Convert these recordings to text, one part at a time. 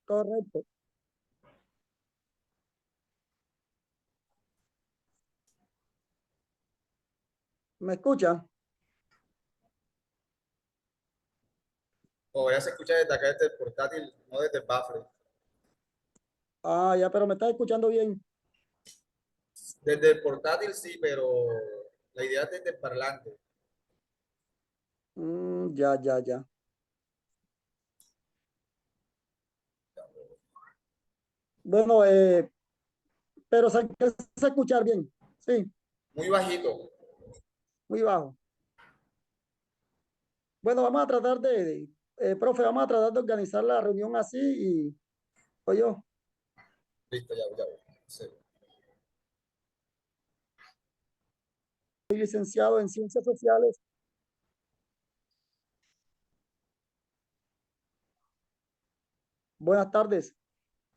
Correcto. ¿Me escuchan? O ya se escucha desde acá, desde el portátil, no desde el bafle. Ah, ya, pero me estás escuchando bien. Desde el portátil sí, pero la idea es desde el parlante. Ya, ya, ya. Bueno, pero se alcanza a escuchar bien. Sí, Muy bajito. muy bajo. Bueno, vamos a tratar profe, vamos a tratar de organizar la reunión así y, oye, yo Listo, ya, ya. Sí. soy licenciado en Ciencias Sociales. Buenas tardes.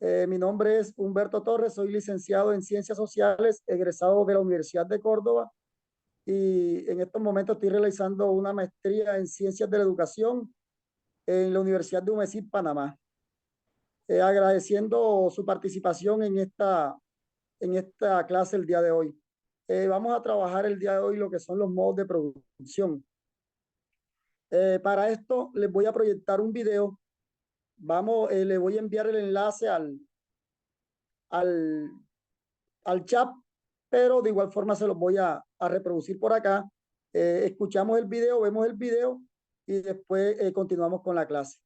Mi nombre es Humberto Torres, soy licenciado en Ciencias Sociales, egresado de la Universidad de Córdoba y en estos momentos estoy realizando una maestría en Ciencias de la Educación en la Universidad de UMESID, Panamá. Agradeciendo su participación en esta clase el día de hoy. Vamos a trabajar el día de hoy lo que son los modos de producción. Para esto les voy a proyectar un video. Le voy a enviar el enlace al, al chat, pero de igual forma se los voy a reproducir por acá. Escuchamos el video, vemos el video y después continuamos con la clase.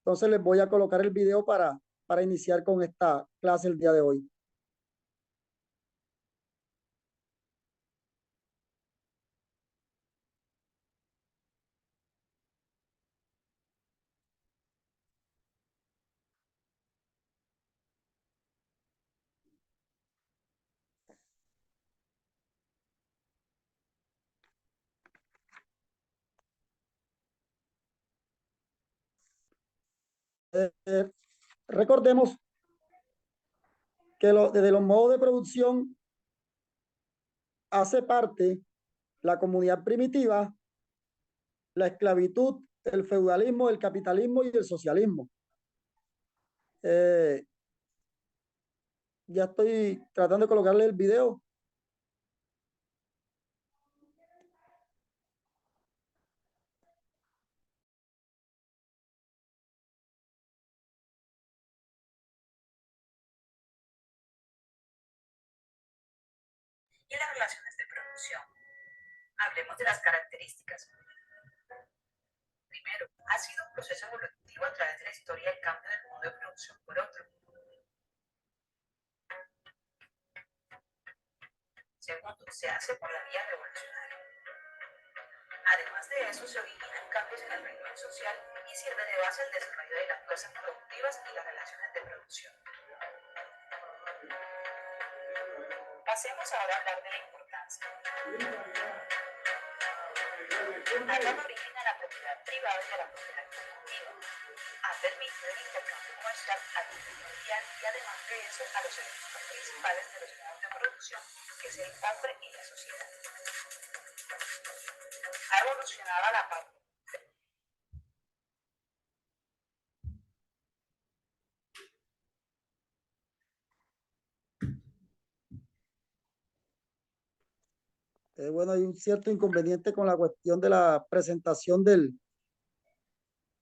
Entonces les voy a colocar el video para iniciar con esta clase el día de hoy. Eh, Recordemos que desde los modos de producción hace parte la comunidad primitiva, la esclavitud, el feudalismo, el capitalismo y el socialismo. Eh, ya estoy tratando de colocarle el video. Y las relaciones de producción. Hablemos de las características. Primero, ha sido un proceso evolutivo a través de la historia el cambio del modo de producción por otro. Segundo, se hace por la vía revolucionaria. Además de eso, se originan cambios en el régimen social y sirve de base al desarrollo de las fuerzas productivas y las relaciones de producción. Pasemos ahora a hablar de la importancia. Ha dado origen a la propiedad privada y a la propiedad colectiva. Ha permitido el intercambio comercial a nivel mundial y además de eso a los elementos principales de los modos de producción, que es el hombre y la sociedad. Ha evolucionado a la par. Bueno, hay un cierto inconveniente con la cuestión de la presentación del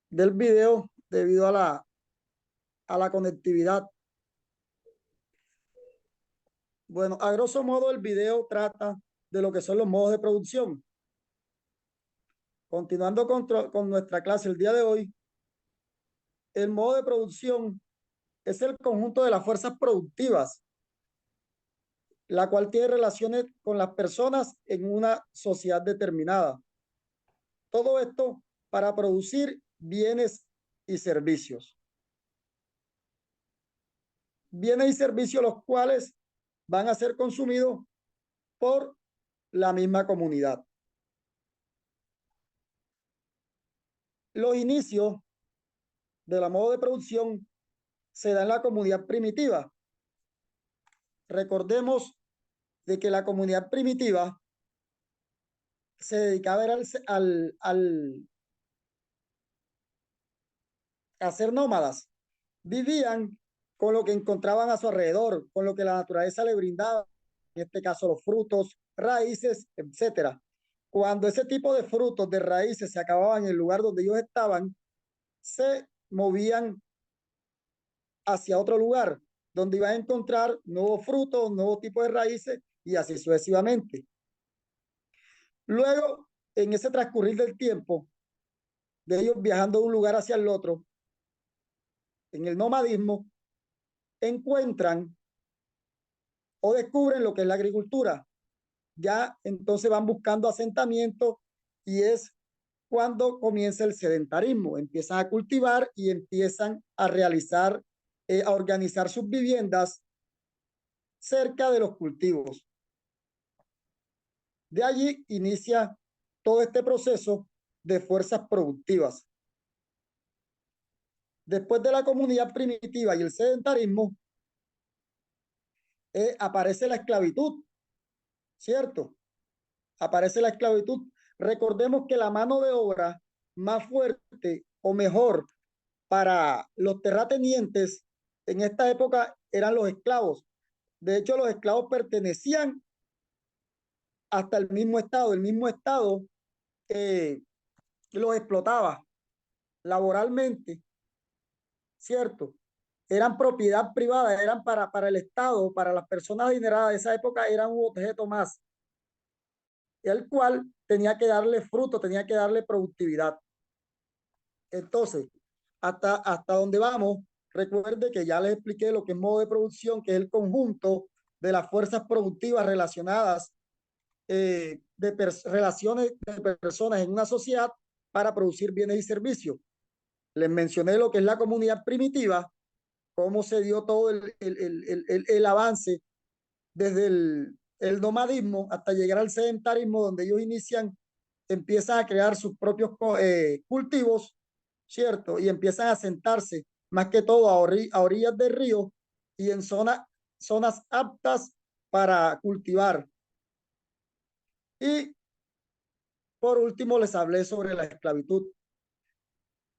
video debido a la conectividad. Bueno, a grosso modo el video trata de lo que son los modos de producción. Continuando con nuestra clase el día de hoy, el modo de producción es el conjunto de las fuerzas productivas, la cual tiene relaciones con las personas en una sociedad determinada. Todo esto para producir bienes y servicios. Bienes y servicios los cuales van a ser consumidos por la misma comunidad. Los inicios de la modo de producción se da en la comunidad primitiva. Recordemos de que la comunidad primitiva se dedicaba a ser nómadas, vivían con lo que encontraban a su alrededor, con lo que la naturaleza le brindaba, en este caso los frutos, raíces, etcétera. Cuando ese tipo de frutos, de raíces se acababan en el lugar donde ellos estaban, se movían hacia otro lugar donde iban a encontrar nuevos frutos, nuevos tipos de raíces y así sucesivamente. Luego, en ese transcurrir del tiempo, de ellos viajando de un lugar hacia el otro, en el nomadismo, encuentran o descubren lo que es la agricultura. Ya entonces van buscando asentamiento y es cuando comienza el sedentarismo. Empiezan a cultivar y empiezan a realizar, a organizar sus viviendas cerca de los cultivos. De allí inicia todo este proceso de fuerzas productivas. Después de la comunidad primitiva y el sedentarismo, aparece la esclavitud, ¿cierto? Aparece la esclavitud. Recordemos que la mano de obra más fuerte o mejor para los terratenientes en esta época eran los esclavos. De hecho, los esclavos pertenecían hasta el mismo estado los explotaba laboralmente, ¿cierto? Eran propiedad privada, eran para el Estado, para las personas adineradas de esa época, eran un objeto más, el cual tenía que darle fruto, tenía que darle productividad. Entonces, hasta donde vamos, recuerde que ya les expliqué lo que es modo de producción, que es el conjunto de las fuerzas productivas relacionadas, relaciones de personas en una sociedad para producir bienes y servicios. Les mencioné lo que es la comunidad primitiva, cómo se dio todo el avance desde el nomadismo hasta llegar al sedentarismo, donde ellos empiezan a crear sus propios cultivos, ¿cierto? Y empiezan a sentarse más que todo a orillas del río y en zonas aptas para cultivar. Y por último les hablé sobre la esclavitud.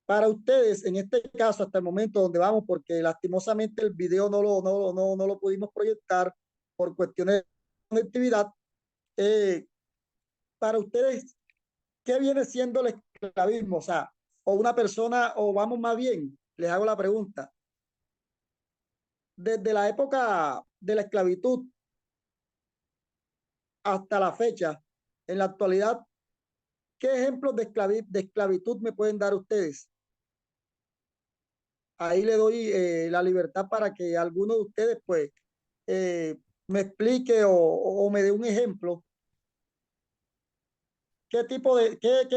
Para ustedes, en este caso, hasta el momento donde vamos, porque lastimosamente el video no lo pudimos proyectar por cuestiones de conectividad, para ustedes, ¿qué viene siendo el esclavismo? O sea, o una persona, o vamos más bien, les hago la pregunta, desde la época de la esclavitud hasta la fecha, en la actualidad, ¿qué ejemplos de esclavitud me pueden dar ustedes? Ahí le doy la libertad para que alguno de ustedes, pues, me explique o me dé un ejemplo. ¿Qué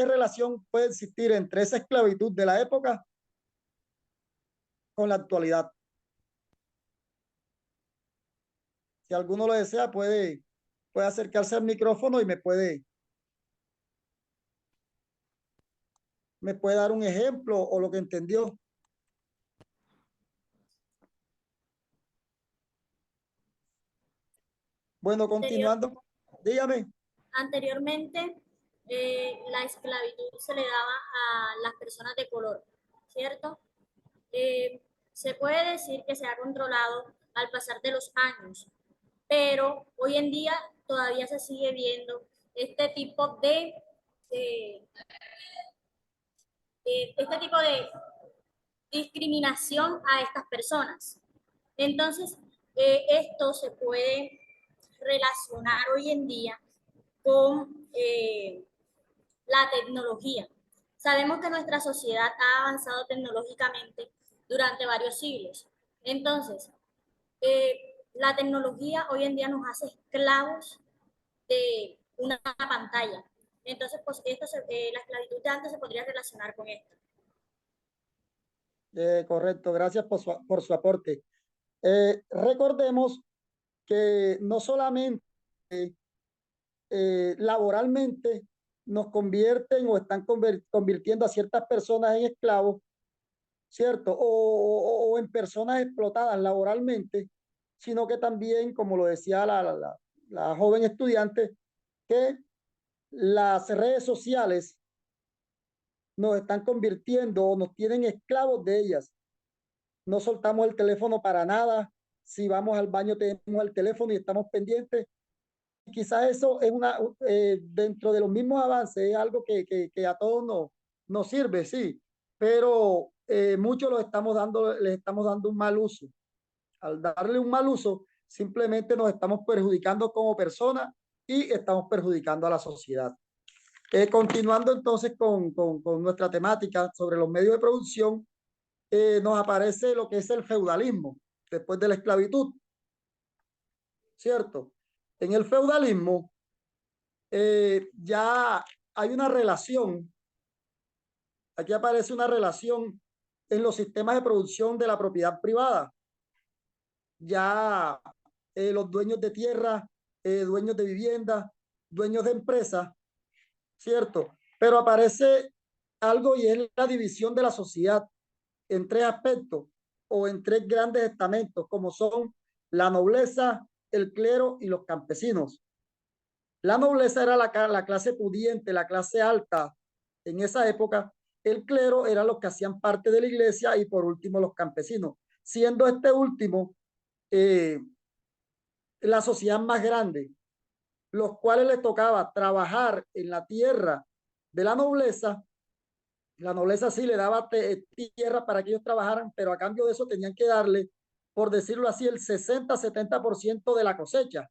relación puede existir entre esa esclavitud de la época con la actualidad? Si alguno lo desea, puede acercarse al micrófono y me puede dar un ejemplo o lo que entendió. Bueno, continuando, dígame. Anteriormente, la esclavitud se le daba a las personas de color, ¿cierto? Se puede decir que se ha controlado al pasar de los años, pero hoy en día todavía se sigue viendo este tipo de, este tipo de discriminación a estas personas. Entonces, esto se puede relacionar hoy en día con la tecnología. Sabemos que nuestra sociedad ha avanzado tecnológicamente durante varios siglos. Entonces, la tecnología hoy en día nos hace esclavos de una pantalla. Entonces, pues la esclavitud de antes se podría relacionar con esto. Correcto, gracias por su aporte. Recordemos que no solamente laboralmente nos convierten o están convirtiendo a ciertas personas en esclavos, ¿cierto? O en personas explotadas laboralmente, sino que también, como lo decía la joven estudiante, que las redes sociales nos están convirtiendo o nos tienen esclavos de ellas. no soltamos el teléfono para nada. Si vamos al baño tenemos el teléfono y estamos pendientes. Quizás eso es dentro de los mismos avances, es algo que a todos nos sirve, sí, pero muchos les estamos dando un mal uso. Al darle un mal uso, simplemente nos estamos perjudicando como personas y estamos perjudicando a la sociedad. Continuando entonces con nuestra temática sobre los medios de producción, nos aparece lo que es el feudalismo después de la esclavitud, ¿cierto? En el feudalismo ya hay una relación, aquí aparece una relación en los sistemas de producción de la propiedad privada. Ya los dueños de tierra, dueños de vivienda, dueños de empresas, ¿cierto? Pero aparece algo y es la división de la sociedad en tres aspectos o en tres grandes estamentos, como son la nobleza, el clero y los campesinos. La nobleza era la clase pudiente, la clase alta en esa época. El clero era los que hacían parte de la iglesia y por último los campesinos, siendo este último la sociedad más grande, los cuales les tocaba trabajar en la tierra de la nobleza. La nobleza sí le daba tierra para que ellos trabajaran, pero a cambio de eso tenían que darle, por decirlo así, el 60-70% de la cosecha.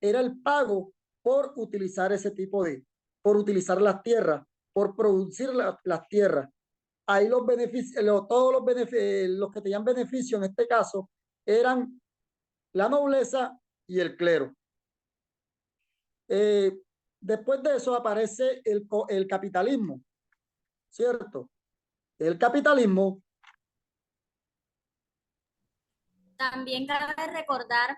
Era el pago por utilizar por utilizar las tierras, por producir las tierras. Ahí los beneficios, todos los que tenían beneficio en este caso eran la nobleza y el clero. Eh, Después de eso aparece el capitalismo, ¿cierto? El capitalismo. También cabe recordar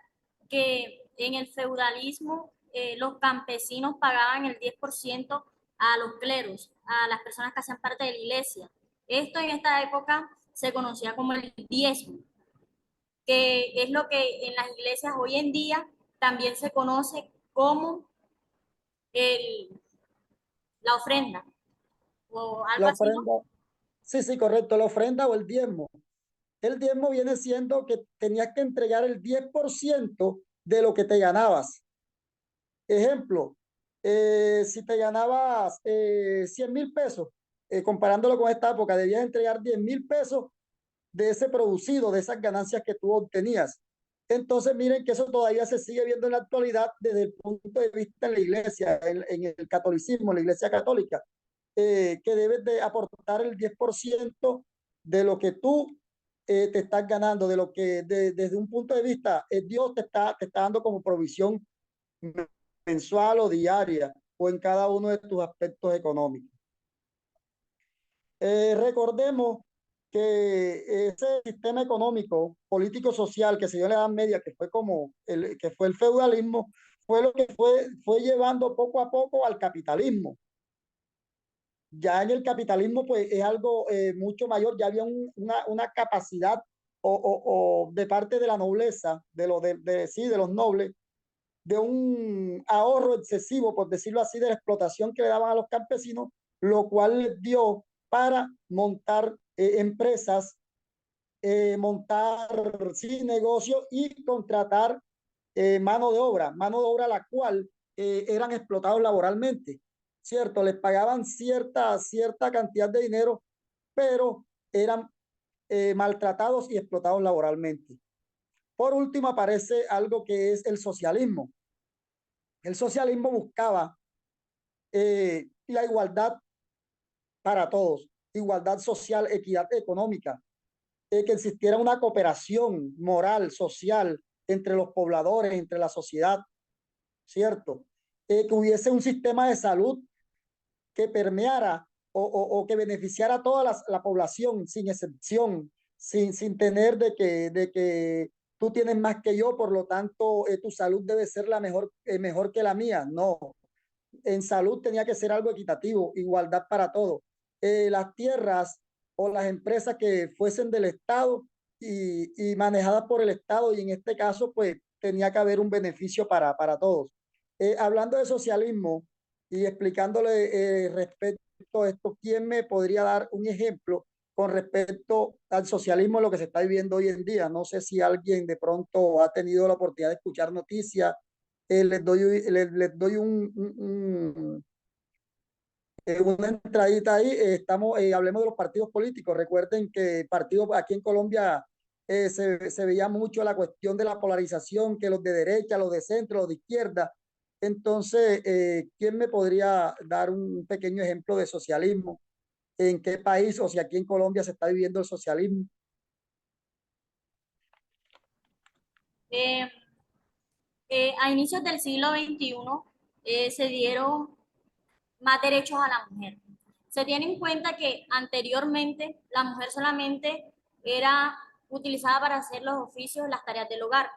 que en el feudalismo los campesinos pagaban el 10% a los cleros, a las personas que hacían parte de la iglesia. Esto en esta época se conocía como el diezmo, que es lo que en las iglesias hoy en día también se conoce como el, la ofrenda o algo La así, ¿no? ofrenda, sí, sí, correcto, la ofrenda o el diezmo. El diezmo viene siendo que tenías que entregar el 10% de lo que te ganabas. Ejemplo, si te ganabas 100.000 pesos, comparándolo con esta época, debías entregar 10.000 pesos de ese producido, de esas ganancias que tú obtenías. Entonces, miren que eso todavía se sigue viendo en la actualidad desde el punto de vista en la iglesia, en el catolicismo, en la iglesia católica, que debes de aportar el 10% de lo que tú te estás ganando, de lo que desde un punto de vista Dios te está dando como provisión mensual o diaria o en cada uno de tus aspectos económicos. Recordemos que ese sistema económico, político, social que se dio en la Edad Media, que fue que fue el feudalismo, fue lo que fue llevando poco a poco al capitalismo. Ya en el capitalismo, pues es algo mucho mayor, ya había una capacidad o de parte de la nobleza, sí, de los nobles, de un ahorro excesivo, por decirlo así, de la explotación que le daban a los campesinos, lo cual les dio para montar empresas, montar sí, negocios y contratar mano de obra la cual eran explotados laboralmente, ¿cierto? Les pagaban cierta cantidad de dinero, pero eran maltratados y explotados laboralmente. Por último, aparece algo que es el socialismo. El socialismo buscaba la igualdad para todos, igualdad social, equidad económica, que existiera una cooperación moral, social entre los pobladores, entre la sociedad, ¿cierto? Que hubiese un sistema de salud que permeara o que beneficiara a toda la población sin excepción, sin tener de que tú tienes más que yo, por lo tanto tu salud debe ser mejor que la mía. No, en salud tenía que ser algo equitativo, igualdad para todos. Las tierras o las empresas que fuesen del Estado y manejadas por el Estado, y en este caso, pues tenía que haber un beneficio para todos. Hablando de socialismo y explicándole respecto a esto, ¿quién me podría dar un ejemplo con respecto al socialismo, lo que se está viviendo hoy en día. No sé si alguien de pronto ha tenido la oportunidad de escuchar noticias. Les doy una entradita ahí. Hablemos de los partidos políticos. Recuerden que partidos aquí en Colombia se veía mucho la cuestión de la polarización, que los de derecha, los de centro, los de izquierda. Entonces, ¿quién me podría dar un pequeño ejemplo de socialismo? ¿En qué país o si aquí en Colombia se está viviendo el socialismo? Eh, a inicios del siglo XXI se dieron más derechos a la mujer. Se tiene en cuenta que anteriormente la mujer solamente era utilizada para hacer los oficios, las tareas del hogar.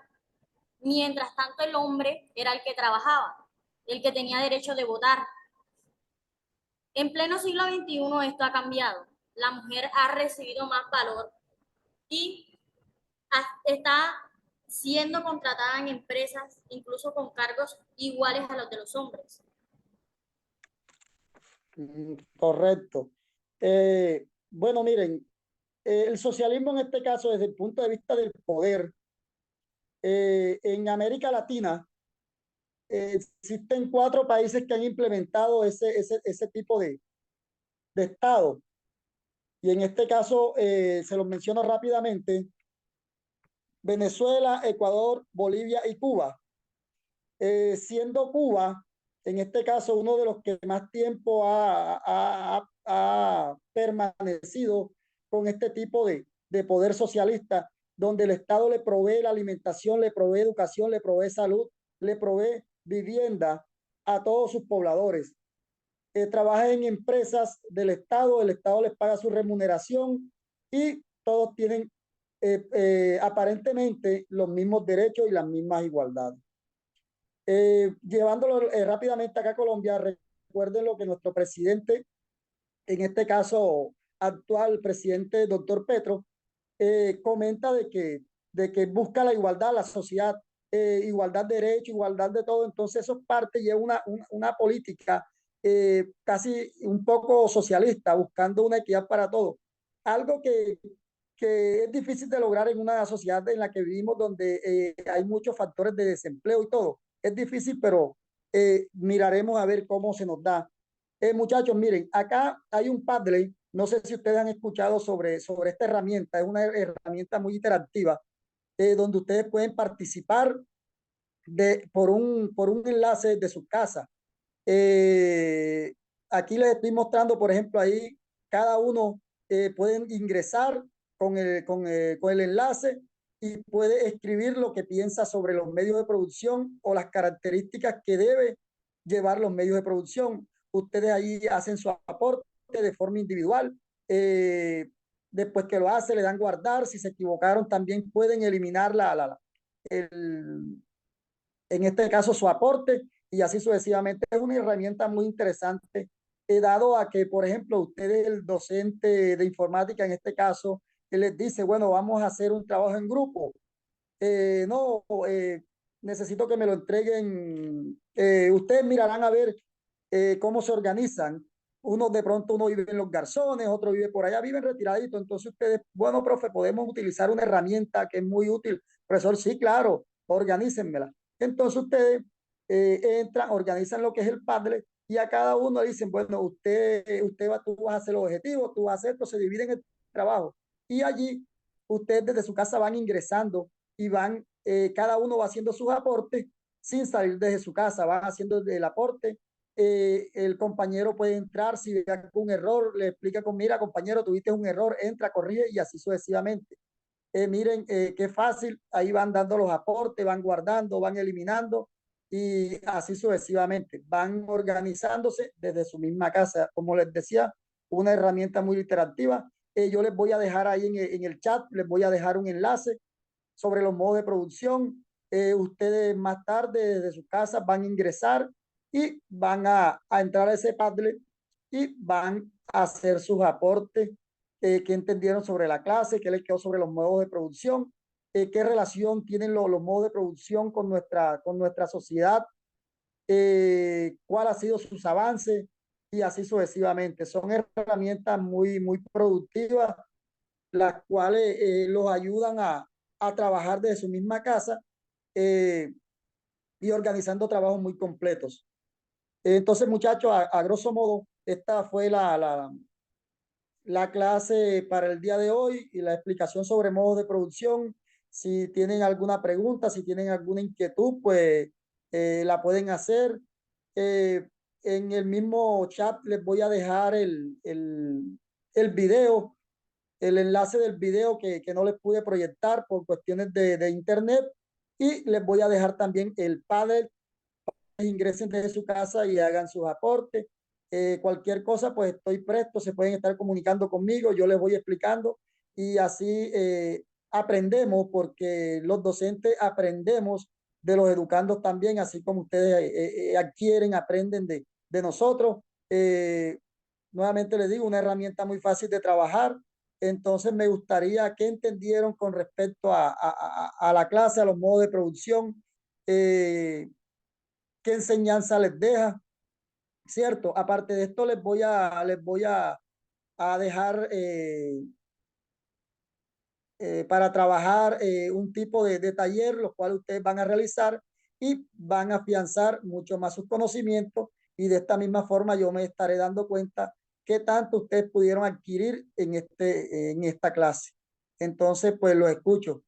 Mientras tanto, el hombre era el que trabajaba, el que tenía derecho de votar. En pleno siglo XXI esto ha cambiado. La mujer ha recibido más valor y está siendo contratada en empresas, incluso con cargos iguales a los de los hombres. Correcto. Bueno, miren, el socialismo en este caso, desde el punto de vista del poder, en América Latina existen 4 países que han implementado ese tipo de Estado. Y en este caso, se los menciono rápidamente: Venezuela, Ecuador, Bolivia y Cuba. Siendo Cuba, en este caso, uno de los que más tiempo ha permanecido con este tipo de poder socialista, donde el Estado le provee la alimentación, le provee educación, le provee salud, le provee vivienda a todos sus pobladores. Trabaja en empresas del Estado, el Estado les paga su remuneración y todos tienen aparentemente los mismos derechos y las mismas igualdades. Llevándolo rápidamente acá a Colombia, recuerden lo que nuestro presidente, en este caso actual presidente doctor Petro, comenta de que busca la igualdad, la sociedad, igualdad de derechos, igualdad de todo. Entonces eso es parte, y es una política casi un poco socialista, buscando una equidad para todos. Algo que es difícil de lograr en una sociedad en la que vivimos, donde hay muchos factores de desempleo y todo. Es difícil, pero miraremos a ver cómo se nos da. Muchachos, miren, acá hay un Padlet. No sé si ustedes han escuchado sobre esta herramienta. Es una herramienta muy interactiva, donde ustedes pueden participar por un enlace de su casa. Eh, Aquí les estoy mostrando, por ejemplo, ahí cada uno pueden ingresar con el enlace y puede escribir lo que piensa sobre los medios de producción o las características que debe llevar los medios de producción. Ustedes ahí hacen su aporte de forma individual. Después que lo hace, le dan guardar. Si se equivocaron, también pueden eliminar el, en este caso su aporte, y así sucesivamente. Es una herramienta muy interesante, dado a que, por ejemplo, usted, el docente de informática en este caso, él les dice, bueno, vamos a hacer un trabajo en grupo. No, necesito que me lo entreguen. Ustedes mirarán a ver cómo se organizan. Uno vive en los garzones, otro vive por allá, viven retiraditos. Entonces ustedes, bueno, profe, podemos utilizar una herramienta que es muy útil. Profesor, sí, claro, organícenmela. Entonces ustedes entran, organizan lo que es el Padlet, y a cada uno le dicen, bueno, tú vas a hacer los objetivos, tú vas a hacer esto, se dividen el trabajo. Y allí ustedes desde su casa van ingresando y cada uno va haciendo sus aportes sin salir desde su casa, van haciendo el aporte. El compañero puede entrar, si ve algún error, le explica mira, compañero, tuviste un error, entra, corrige, y así sucesivamente. Miren, qué fácil, ahí van dando los aportes, van guardando, van eliminando, y así sucesivamente. Van organizándose desde su misma casa. Como les decía, una herramienta muy interactiva. Yo les voy a dejar ahí en el chat, les voy a dejar un enlace sobre los modos de producción. Ustedes más tarde desde su casa van a ingresar y van a entrar a ese Padlet y van a hacer sus aportes, qué entendieron sobre la clase, qué les quedó sobre los modos de producción, qué relación tienen los modos de producción con nuestra sociedad, cuál ha sido sus avances. y así sucesivamente. Son herramientas muy productivas, las cuales los ayudan a trabajar desde su misma casa eh, y organizando trabajos muy completos. Entonces, muchachos, a grosso modo, esta fue la clase para el día de hoy y la explicación sobre modos de producción. Si tienen alguna pregunta, si tienen alguna inquietud, pues la pueden hacer. Eh, en el mismo chat les voy a dejar el video, el enlace del video que no les pude proyectar por cuestiones de internet. Y les voy a dejar también el panel, ingresen desde su casa y hagan sus aportes. Cualquier cosa, pues estoy presto, se pueden estar comunicando conmigo, yo les voy explicando y así aprendemos, porque los docentes aprendemos de los educandos también, así como ustedes adquieren, aprenden de nosotros. Nuevamente les digo, una herramienta muy fácil de trabajar. Entonces me gustaría que entendieron con respecto a la clase, a los modos de producción. ¿Qué enseñanza les deja? ¿Cierto? Aparte de esto, les voy a dejar para trabajar un tipo de taller, los cuales ustedes van a realizar y van a afianzar mucho más sus conocimientos, y de esta misma forma yo me estaré dando cuenta qué tanto ustedes pudieron adquirir en esta clase. Entonces, pues lo escucho.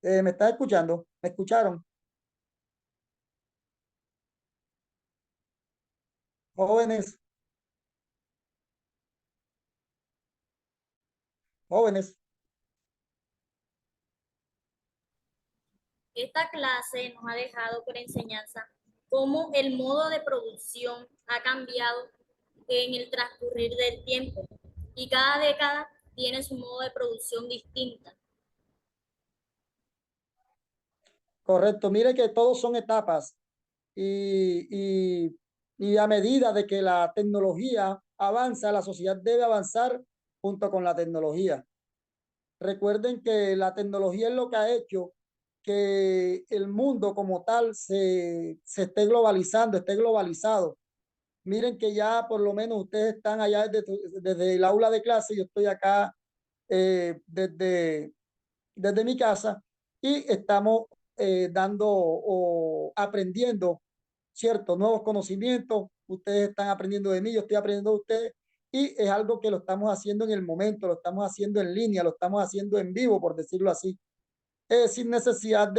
¿Me está escuchando? ¿Me escucharon? Jóvenes, jóvenes. Esta clase nos ha dejado por enseñanza cómo el modo de producción ha cambiado en el transcurrir del tiempo y cada década tiene su modo de producción distinta. Correcto, mire que todos son etapas y a medida de que la tecnología avanza, la sociedad debe avanzar junto con la tecnología. Recuerden que la tecnología es lo que ha hecho que el mundo como tal se esté globalizando, esté globalizado. Miren que ya por lo menos ustedes están allá desde el aula de clase, yo estoy acá desde mi casa, y estamos dando o aprendiendo, ¿cierto? Nuevos conocimientos. Ustedes están aprendiendo de mí, yo estoy aprendiendo de ustedes, y es algo que lo estamos haciendo en el momento, lo estamos haciendo en línea, lo estamos haciendo en vivo, por decirlo así, sin necesidad